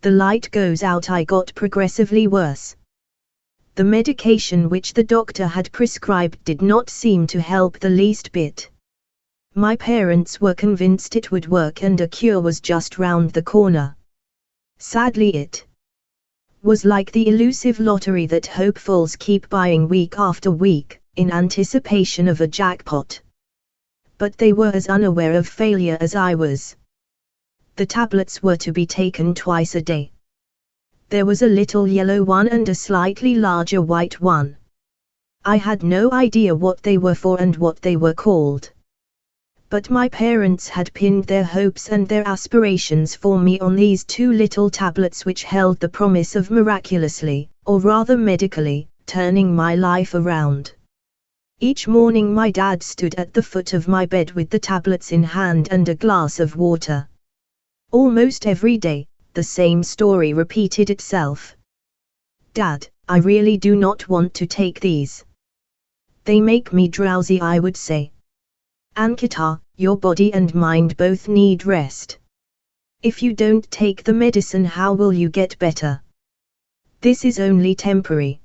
the light goes out, I got progressively worse. The medication which the doctor had prescribed did not seem to help the least bit. My parents were convinced it would work and a cure was just round the corner. Sadly, it was like the elusive lottery that hopefuls keep buying week after week, in anticipation of a jackpot. But they were as unaware of failure as I was. The tablets were to be taken twice a day. There was a little yellow one and a slightly larger white one. I had no idea what they were for and what they were called. But my parents had pinned their hopes and their aspirations for me on these two little tablets which held the promise of miraculously, or rather medically, turning my life around. Each morning my dad stood at the foot of my bed with the tablets in hand and a glass of water. Almost every day, the same story repeated itself. "Dad, I really do not want to take these. They make me drowsy," I would say. "Ankita, your body and mind both need rest. If you don't take the medicine, how will you get better? This is only temporary.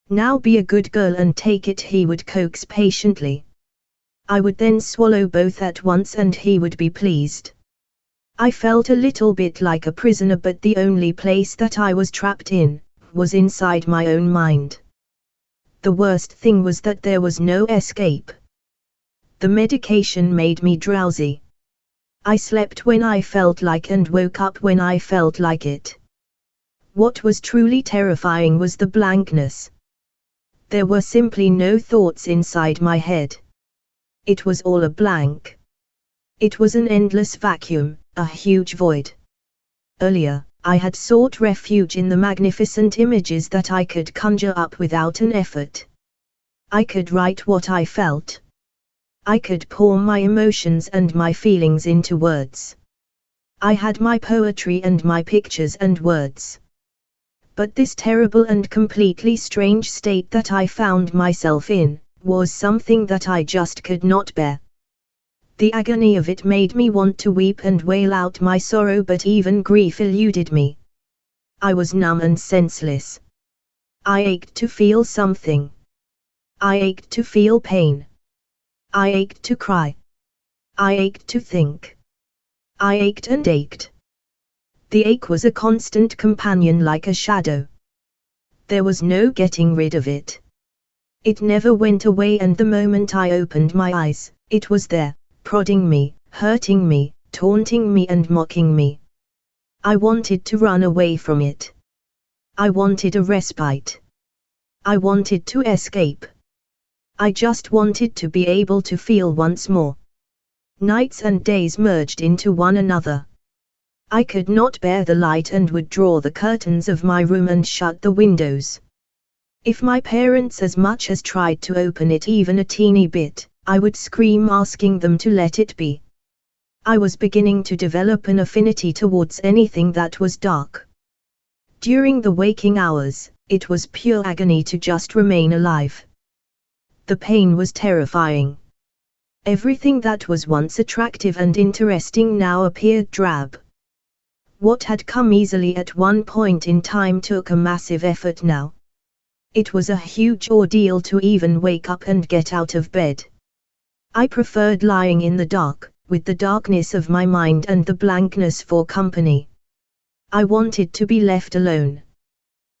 Now be a good girl and take it," he would coax patiently. I would then swallow both at once and he would be pleased. I felt a little bit like a prisoner, but the only place that I was trapped in was inside my own mind. The worst thing was that there was no escape. The medication made me drowsy. I slept when I felt like and woke up when I felt like it. What was truly terrifying was the blankness. There were simply no thoughts inside my head. It was all a blank. It was an endless vacuum, a huge void. Earlier, I had sought refuge in the magnificent images that I could conjure up without an effort. I could write what I felt. I could pour my emotions and my feelings into words. I had my poetry and my pictures and words. But this terrible and completely strange state that I found myself in was something that I just could not bear. The agony of it made me want to weep and wail out my sorrow, but even grief eluded me. I was numb and senseless. I ached to feel something. I ached to feel pain. I ached to cry. I ached to think. I ached and ached. The ache was a constant companion, like a shadow. There was no getting rid of it. It never went away, and the moment I opened my eyes, it was there, prodding me, hurting me, taunting me and mocking me. I wanted to run away from it. I wanted a respite. I wanted to escape. I just wanted to be able to feel once more. Nights and days merged into one another. I could not bear the light and would draw the curtains of my room and shut the windows. If my parents as much as tried to open it even a teeny bit, I would scream, asking them to let it be. I was beginning to develop an affinity towards anything that was dark. During the waking hours, it was pure agony to just remain alive. The pain was terrifying. Everything that was once attractive and interesting now appeared drab. What had come easily at one point in time took a massive effort now. It was a huge ordeal to even wake up and get out of bed. I preferred lying in the dark, with the darkness of my mind and the blankness for company. I wanted to be left alone.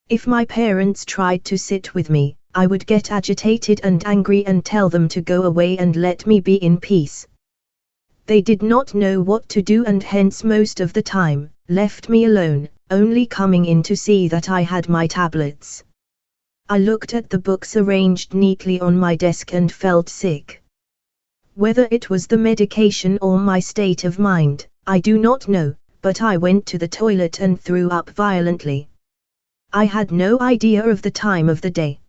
If my parents tried to sit with me, I would get agitated and angry and tell them to go away and let me be in peace. They did not know what to do and hence most of the time, left me alone, only coming in to see that I had my tablets. I looked at the books arranged neatly on my desk and felt sick. Whether it was the medication or my state of mind, I do not know, but I went to the toilet and threw up violently. I had no idea of the time of the day.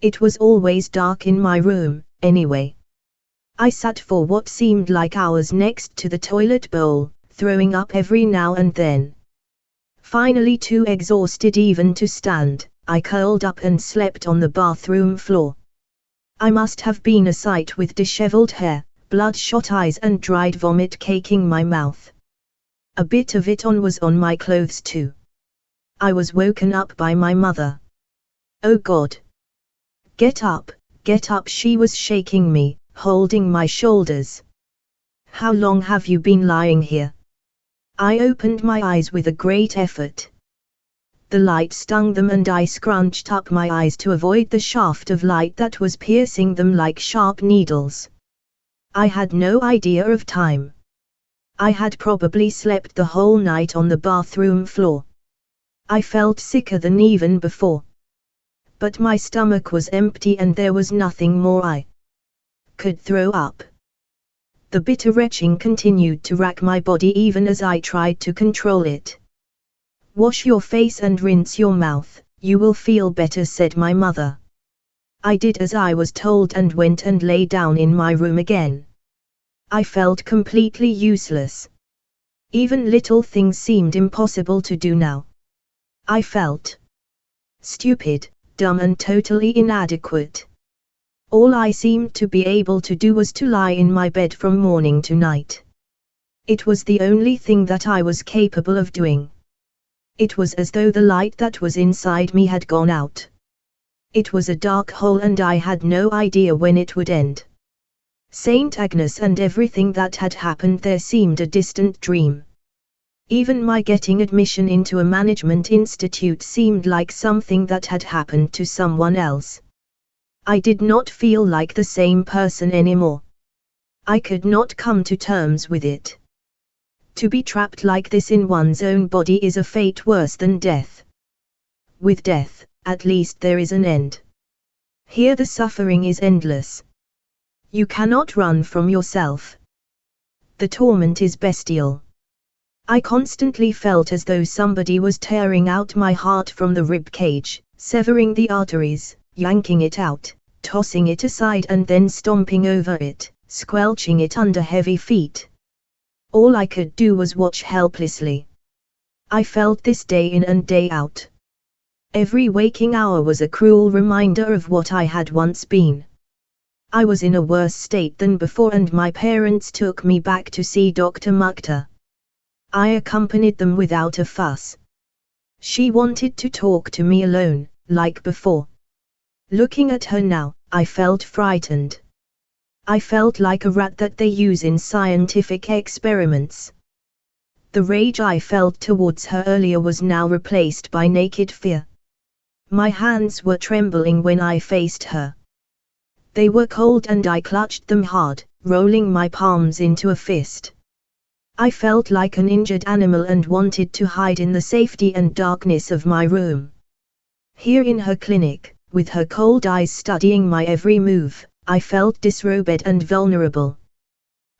It was always dark in my room, anyway. I sat for what seemed like hours next to the toilet bowl, throwing up every now and then. Finally, too exhausted even to stand, I curled up and slept on the bathroom floor. I must have been a sight with disheveled hair, bloodshot eyes and dried vomit caking my mouth. A bit of it was on my clothes too. I was woken up by my mother. "Oh God! Get up, get up!" She was shaking me, holding my shoulders. "How long have you been lying here?" I opened my eyes with a great effort. The light stung them and I scrunched up my eyes to avoid the shaft of light that was piercing them like sharp needles. I had no idea of time. I had probably slept the whole night on the bathroom floor. I felt sicker than even before. But my stomach was empty and there was nothing more I could throw up. The bitter retching continued to rack my body even as I tried to control it. "Wash your face and rinse your mouth, you will feel better," said my mother. I did as I was told and went and lay down in my room again. I felt completely useless. Even little things seemed impossible to do now. I felt stupid, dumb and totally inadequate. All I seemed to be able to do was to lie in my bed from morning to night. It was the only thing that I was capable of doing. It was as though the light that was inside me had gone out. It was a dark hole and I had no idea when it would end. Saint Agnes and everything that had happened there seemed a distant dream. Even my getting admission into a management institute seemed like something that had happened to someone else. I did not feel like the same person anymore. I could not come to terms with it. To be trapped like this in one's own body is a fate worse than death. With death, at least there is an end. Here the suffering is endless. You cannot run from yourself. The torment is bestial. I constantly felt as though somebody was tearing out my heart from the rib cage, severing the arteries, yanking it out, tossing it aside and then stomping over it, squelching it under heavy feet. All I could do was watch helplessly. I felt this day in and day out. Every waking hour was a cruel reminder of what I had once been. I was in a worse state than before and my parents took me back to see Dr. Mukta. I accompanied them without a fuss. She wanted to talk to me alone, like before. Looking at her now, I felt frightened. I felt like a rat that they use in scientific experiments. The rage I felt towards her earlier was now replaced by naked fear. My hands were trembling when I faced her. They were cold and I clutched them hard, rolling my palms into a fist. I felt like an injured animal and wanted to hide in the safety and darkness of my room. Here in her clinic, with her cold eyes studying my every move, I felt disrobed and vulnerable.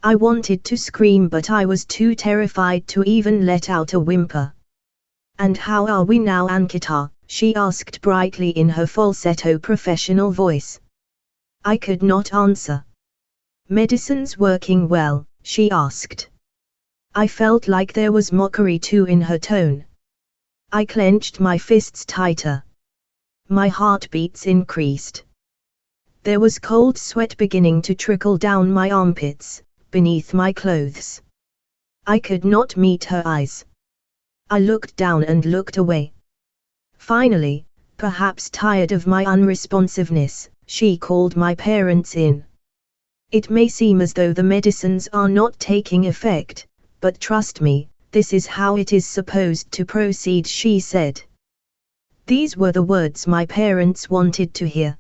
I wanted to scream but I was too terrified to even let out a whimper. "And how are we now, Ankita?" she asked brightly in her falsetto professional voice. I could not answer. "Medicine's working well?" she asked. I felt like there was mockery too in her tone. I clenched my fists tighter. My heartbeats increased. There was cold sweat beginning to trickle down my armpits, beneath my clothes. I could not meet her eyes. I looked down and looked away. Finally, perhaps tired of my unresponsiveness, she called my parents in. "It may seem as though the medicines are not taking effect, but trust me, this is how it is supposed to proceed," she said. These were the words my parents wanted to hear.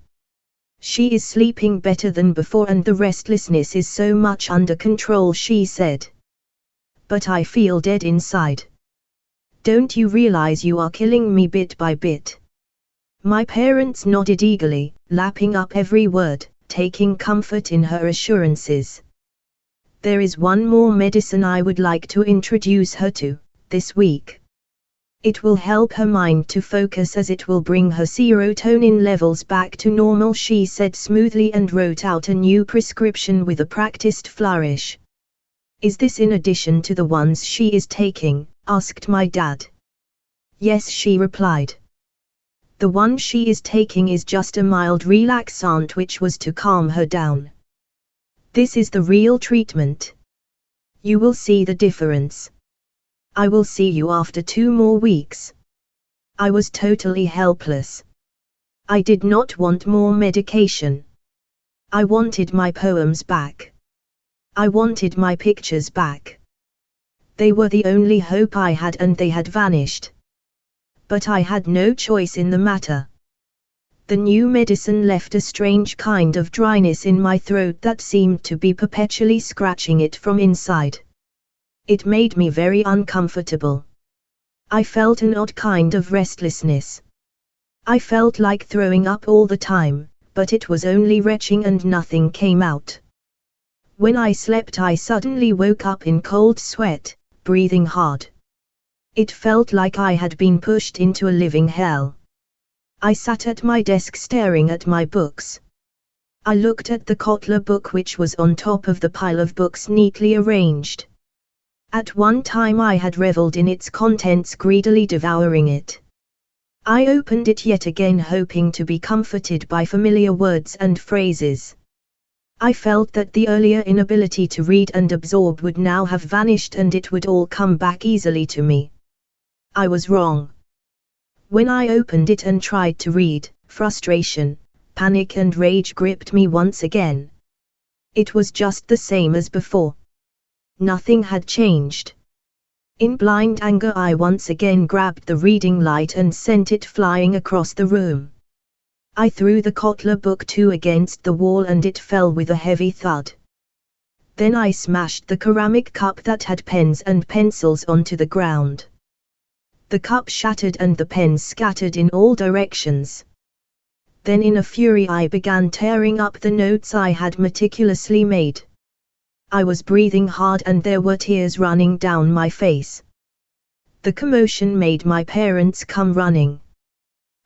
"She is sleeping better than before and the restlessness is so much under control," she said. "But I feel dead inside. Don't you realize you are killing me bit by bit?" My parents nodded eagerly, lapping up every word, taking comfort in her assurances. "There is one more medicine I would like to introduce her to, this week. It will help her mind to focus as it will bring her serotonin levels back to normal," she said smoothly and wrote out a new prescription with a practiced flourish. "Is this in addition to the ones she is taking?" asked my dad. "Yes," she replied. "The one she is taking is just a mild relaxant which was to calm her down. This is the real treatment. You will see the difference. I will see you after 2 more weeks." I was totally helpless. I did not want more medication. I wanted my poems back. I wanted my pictures back. They were the only hope I had, and they had vanished. But I had no choice in the matter. The new medicine left a strange kind of dryness in my throat that seemed to be perpetually scratching it from inside. It made me very uncomfortable. I felt an odd kind of restlessness. I felt like throwing up all the time, but it was only retching and nothing came out. When I slept, I suddenly woke up in cold sweat, breathing hard. It felt like I had been pushed into a living hell. I sat at my desk staring at my books. I looked at the Kotler book which was on top of the pile of books neatly arranged. At one time I had reveled in its contents, greedily devouring it. I opened it yet again, hoping to be comforted by familiar words and phrases. I felt that the earlier inability to read and absorb would now have vanished, and it would all come back easily to me. I was wrong. When I opened it and tried to read, frustration, panic and rage gripped me once again. It was just the same as before. Nothing had changed. In blind anger I once again grabbed the reading light and sent it flying across the room. I threw the Kotler book too against the wall and it fell with a heavy thud. Then I smashed the ceramic cup that had pens and pencils onto the ground. The cup shattered and the pens scattered in all directions. Then in a fury I began tearing up the notes I had meticulously made. I was breathing hard and there were tears running down my face. The commotion made my parents come running.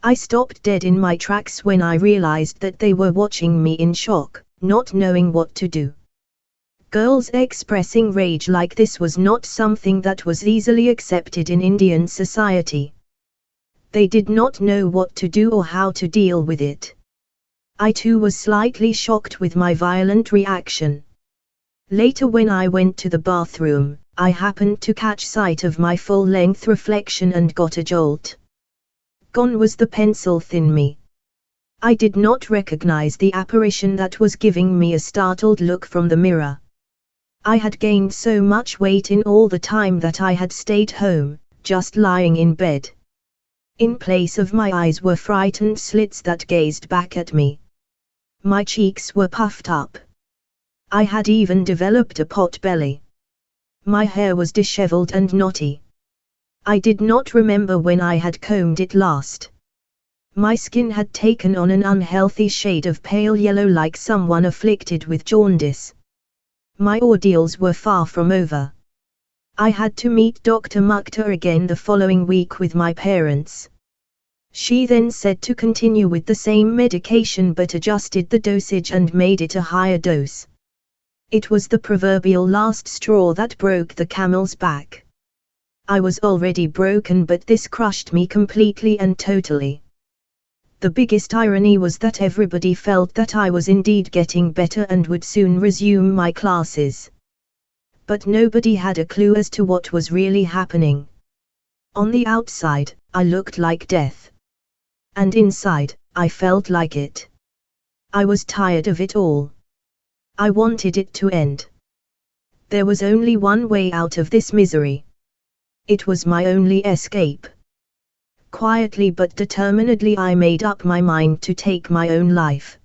I stopped dead in my tracks when I realized that they were watching me in shock, not knowing what to do. Girls expressing rage like this was not something that was easily accepted in Indian society. They did not know what to do or how to deal with it. I too was slightly shocked with my violent reaction. Later, when I went to the bathroom, I happened to catch sight of my full-length reflection and got a jolt. Gone was the pencil-thin me. I did not recognize the apparition that was giving me a startled look from the mirror. I had gained so much weight in all the time that I had stayed home, just lying in bed. In place of my eyes were frightened slits that gazed back at me. My cheeks were puffed up. I had even developed a pot belly. My hair was disheveled and knotty. I did not remember when I had combed it last. My skin had taken on an unhealthy shade of pale yellow, like someone afflicted with jaundice. My ordeals were far from over. I had to meet Dr. Mukta again the following week with my parents. She then said to continue with the same medication but adjusted the dosage and made it a higher dose. It was the proverbial last straw that broke the camel's back. I was already broken, but this crushed me completely and totally. The biggest irony was that everybody felt that I was indeed getting better and would soon resume my classes. But nobody had a clue as to what was really happening. On the outside, I looked like death. And inside, I felt like it. I was tired of it all. I wanted it to end. There was only one way out of this misery. It was my only escape. Quietly but determinedly I made up my mind to take my own life.